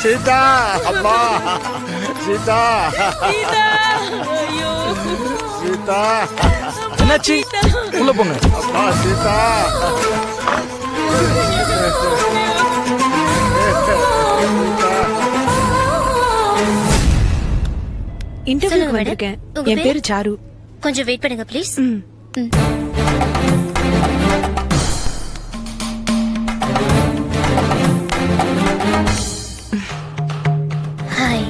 சீதா அம்மா சீதா சீதா என்னாச்சு? உள்ள போங்க. அம்மா சீதா இன்டர்வியூக்கு வந்திருக்கேன். என் பேரு சாரு. கொஞ்சம் வெயிட் பண்ணுங்க please. Hi.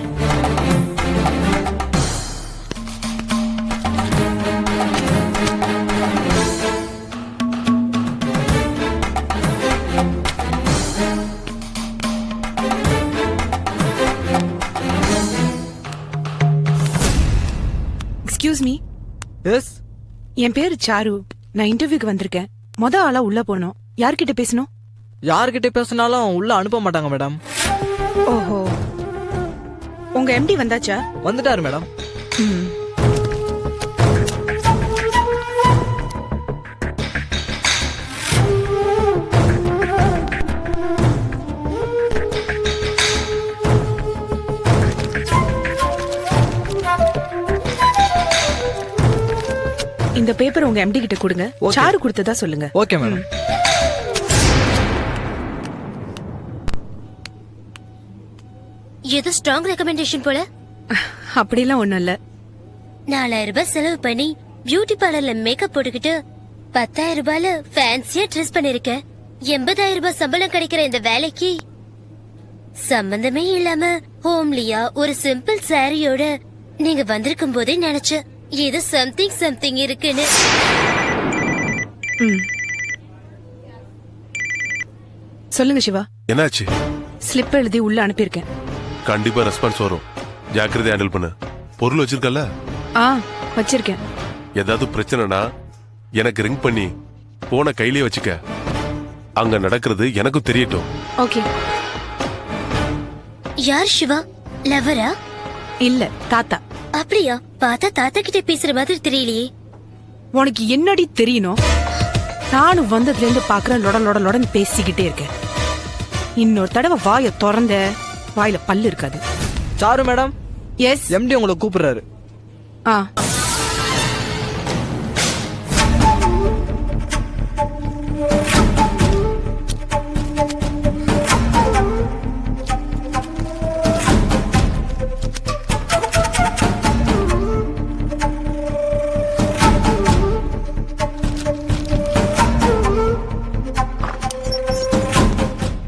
Excuse me. Yes. என் பேரு சாரு. நான் இன்டர்வியூக்கு வந்திருக்கேன். ஆளா உள்ள போனோம். யார்கிட்ட பேசணும்? யார்கிட்ட பேசினாலும் உள்ள அனுப்ப மாட்டாங்க மேடம். ஓஹோ, உங்க எம்டி வந்தாச்சா? வந்துட்டாரு மேடம். இந்த பேப்பர் உங்க எம்டி கிட்ட கொடுங்க. சாரு கொடுத்ததா சொல்லுங்க. Okay madam. ஏதோ ஸ்ட்ராங் ரெக்கமெண்டேஷன் போல. அப்படிலாம் ஒண்ணும் இல்ல. 4000 ரூபாய் செலவு பண்ணி பியூட்டி பார்லர்ல மேக்கப் போட்டுக்கிட்டு 10,000 ரூபாய்ல ஃபேன்சியா ட்ரெஸ் பண்ணிருக்கேன். 80,000 ரூபாய் சம்பளம் கிடைக்கிற இந்த வேலைக்கு சம்பந்தமே இல்லாம ஹோம்லியா ஒரு சிம்பிள் சாரியோட நீங்க வந்திருக்கும் போதே நினைச்சேன் ஏதோ சம்திங் இருக்குன்னு. சொல்லுங்க சிவா. என்னாச்சு? ஸ்லிப் எழுதி உள்ள அனுப்பியிருக்கேன். கண்டிப்பா ரெஸ்பான்ஸ் வரும். ஜாக்கிரதை ஹேண்டில் பண்ணு. பொருள் வச்சிருக்கல? வச்சிருக்கேன். ஏதாவது பிரச்சனைனா எனக்கு ரிங் பண்ணி போன கையிலே வச்சுக்க. அங்க நடக்கிறது எனக்கும் தெரியட்டும். ஓகே. யார் சிவா? லவரா? இல்ல, தாத்தா. அப்படியா? பார்த்தா தாத்தா கிட்ட பேசுற மாதிரி தெரியலையே. உனக்கு என்னடி தெரியணும்? நானும் வந்ததுல இருந்து பாக்குறேன் லொடன்னு பேசிக்கிட்டே இருக்கேன். இன்னொரு தடவை வாய திறந்த வாயில பல்லு இருக்காது. Sir madam. எஸ். எம்டி உங்களை கூப்பிடுறாரு.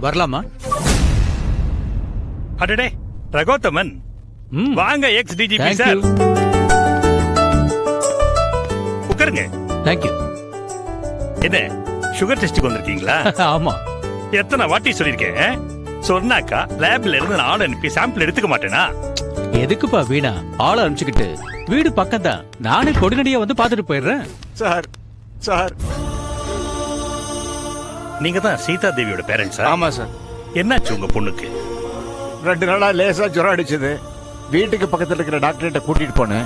வரலாமா? அடடே ரகோத்தமன், வாங்க. எக்ஸ் டிஜிபி சார், உட்காருங்க. தேங்க்யூ. என்ன சுகர் டெஸ்டுக்கு வந்திருக்கீங்களா? ஆமா. எத்தனை வாட்டி சொல்லிருக்கேன், சொன்னாக்கா லேப்ல இருந்து நான் ஆள் அனுப்பி சாம்பிள் எடுத்துக்க மாட்டேனா? எதுக்குப்பா வீணா ஆள அனுப்பிச்சுக்கிட்டு? வீடு பக்கம் தான், நானே கொடிநடியா வந்து பாத்துட்டு போயிடுறேன். Sir sir. நீங்க தான் சீதா தேவியோட பேரண்ட்ஸா? ஆமா சார். என்னாச்சு உங்க பொண்ணுக்கு? 2 நாளா லேசா ஜுரம் அடிச்சது. வீட்டுக்கு பக்கத்துல இருக்கிற டாக்டர்கிட்ட கூட்டிட்டு போனேன்.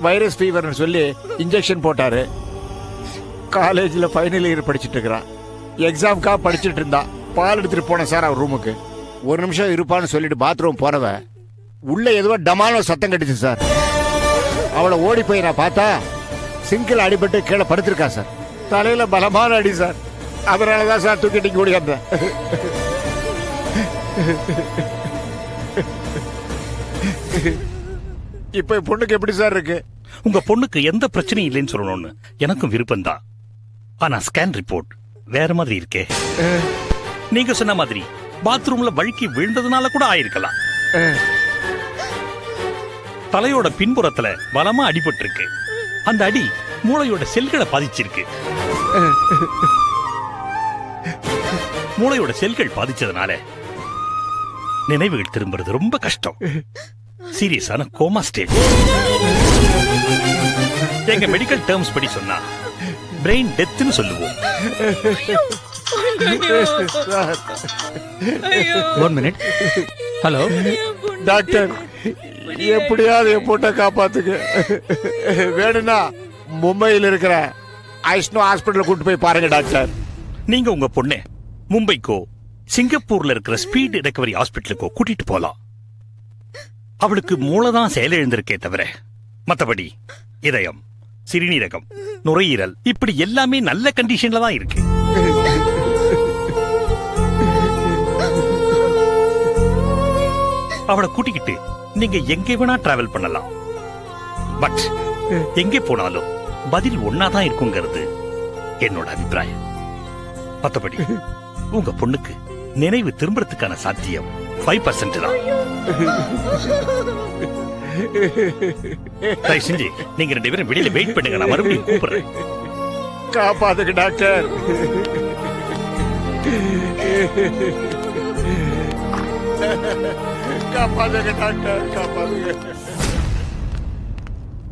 வைரஸ் ஃபீவர்னு சொல்லி இன்ஜெக்ஷன் போட்டாரு. காலேஜ்ல ஃபைனல் இயர் படிச்சுட்டு இருக்கிறான். எக்ஸாம்க்காக படிச்சுட்டு இருந்தா. பால் எடுத்துட்டு போனேன் சார் அவர் ரூமுக்கு. 1 நிமிஷம் இருப்பான்னு சொல்லிட்டு பாத்ரூம் போறவ உள்ள ஏதோ டமான சத்தம் கட்டுச்சு சார். அவளை ஓடி போய் நான் பார்த்தா சிங்கிள் அடிபட்டு கீழே படுத்திருக்கா சார். தலையில பலமான அடி சார். அதனாலதான் சார் தூக்கிட்டு ஓடி வந்தேன். இப்ப பொண்ணுக்கு எப்படி சார் இருக்கு? உங்க பொண்ணுக்கு எந்த பிரச்சனையும் இல்லைன்னு சொல்லணும்னு எனக்கும் விருப்பம் தான். ஆனா ஸ்கேன் ரிப்போர்ட் வேற மாதிரி இருக்கே. நீங்க சொன்ன மாதிரி பாத்ரூம்ல வழுக்கி விழுந்ததுனால கூட ஆயிருக்கலாம். தலையோட பின்புறத்துல பலமா அடிபட்டு இருக்கு. அந்த அடி மூளையோட செல்களை பாதிச்சிருக்கு. மூளையோட செல்கள் பாதிச்சதுனால நினைவுகள் திரும்புறது ரொம்ப கஷ்டம். சீரியஸான கோமா ஸ்டேஜ். எங்க மெடிக்கல் டேர்ம்ஸ் படி சொன்னா பிரெயின் டெத்னு சொல்லுவோம். 1 மினிட். ஹலோ டாக்டர், எப்படியாவது என் பொண்ணை காப்பாத்துங்க. வேணும்னா மும்பையில் இருக்கிற ஐஸ்னோ ஹாஸ்பிட்டல் கூட்டு போய் பாருங்க டாக்டர். நீங்க உங்க பொண்ணு மும்பைக்கோ சிங்கப்பூர்ல இருக்கிற ஸ்பீட் ரெக்கவரி ஹாஸ்பிட்டலுக்கு கூட்டிட்டு போலாம். அவளுக்கு மூளைதான் செயலிழந்திருக்கே தவிர மத்தபடி இதயம், சிறுநீரகம், நுரையீரல் இப்படி எல்லாமே நல்ல கண்டிஷன்ல தான் இருக்கு. அவளை கூட்டிக்கிட்டு நீங்க எங்க வேணா டிராவல் பண்ணலாம். பட் எங்கே போனாலும் பதில் ஒன்னாதான் இருக்குங்கிறது என்னோட அபிப்பிராயம். மத்தபடி உங்க பொண்ணுக்கு நினைவு திரும்புறதுக்கான சாத்தியம் 5% தான். தயவு செஞ்சு நீங்க 2 பேரும் வெளியில வெயிட் பண்ணுங்க, நான் மறுபடியும் கூப்பிடுறேன். காப்பாத்துங்க டாக்டர். காப்பாத்துங்க டாக்டர், காப்பாத்துங்க.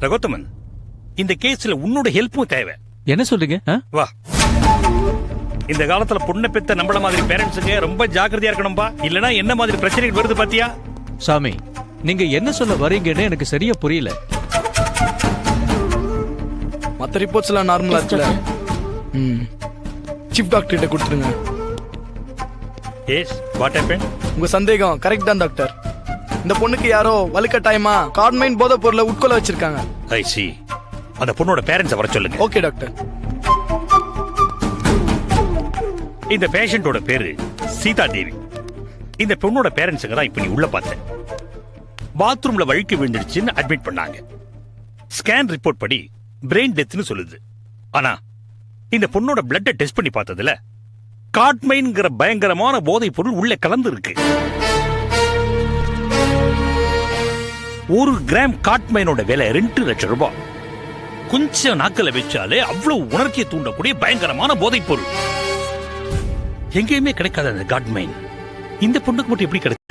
ரகோத்தமன், இந்த கேஸ்ல உன்னோட ஹெல்ப்பும் தேவை. என்ன சொல்றீங்க? வா. இந்த காலத்துல பொண்ணை பெத்த நம்மள மாதிரி பேரண்ட்ஸுங்க ரொம்ப ஜாக்கிரதையா இருக்கணும்பா. இல்லனா என்ன மாதிரி பிரச்சனைகள் வருது பாத்தியா? சாமி, நீங்க என்ன சொல்ல வரீங்கன்னு எனக்கு சரியா புரியல. மத்த ரிப்போர்ட்ஸ் எல்லாம் நார்மலா இருக்குல்ல? சீஃப் டாக்டர் கிட்ட கொடுத்துருங்க. Yes, what happen? உங்க சந்தேகம் கரெக்ட் தான் டாக்டர். இந்த பொண்ணுக்கு யாரோ வலுக்கட்டாயமா காட்மைன் போதை பொருளை உட்கொள்ள வச்சிருக்காங்க. ஐ சி. அந்த பொண்ணோட பேரண்ட்ஸ் வர சொல்லுங்க. Okay doctor. இந்த பேஷண்டோட பேரு சீதா தேவி. இந்த பொண்ணோட பேரண்ட்ஸுங்க தான் இப்ப நீ உள்ள பார்த்த. பாத்ரூம்ல வழுக்கி விழுந்துடுச்சுன்னு அட்மிட் பண்ணாங்க. ஸ்கேன் ரிப்போர்ட் படி பிரெயின் டெத்னு சொல்லுது. ஆனா இந்த பொண்ணோட பிளட்டை டெஸ்ட் பண்ணி பார்த்ததுல காட்மைன்ங்கிற பயங்கரமான போதைப் பொருள் உள்ள கலந்து இருக்கு. 1 கிராம் காட்மைனோட விலை 2 லட்சம் ரூபாய். கொஞ்சம் நாக்கல வச்சாலே அவ்வளவு உணர்ச்சியை தூண்டக்கூடிய பயங்கரமான போதைப் பொருள். எங்கேயுமே கிடைக்காத அந்த காட்மைன் இந்த பொண்ணுக்கு மட்டும் எப்படி கிடைக்கும்?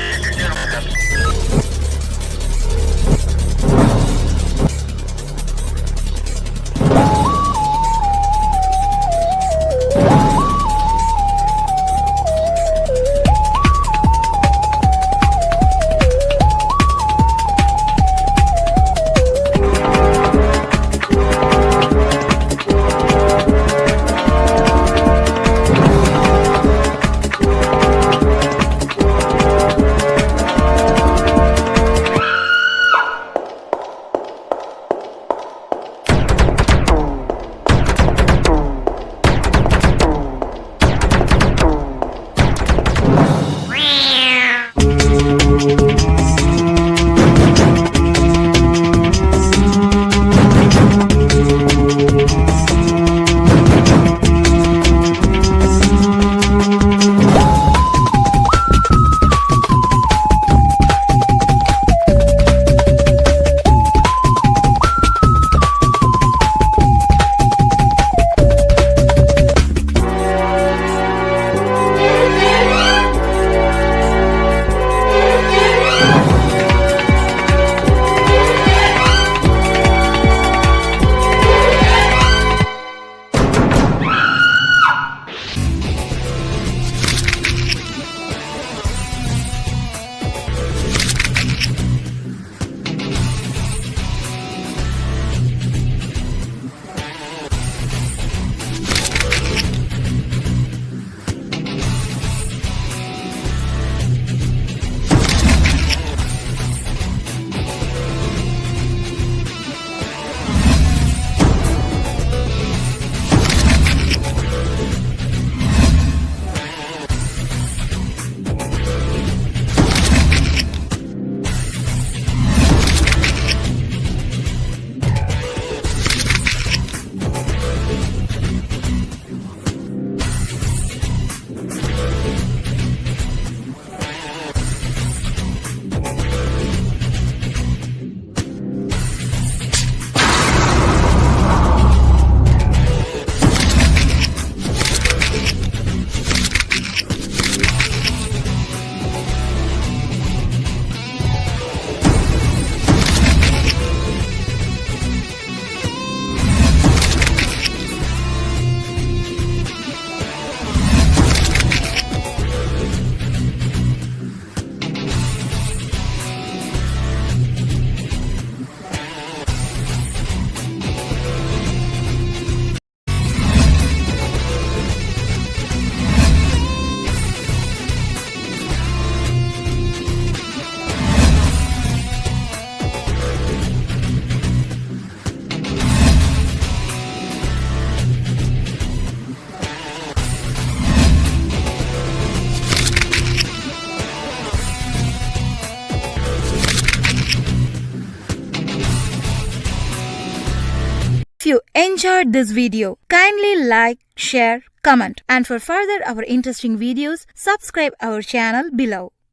you enjoyed this video, kindly like, share, comment, and for further our interesting videos, subscribe our channel below.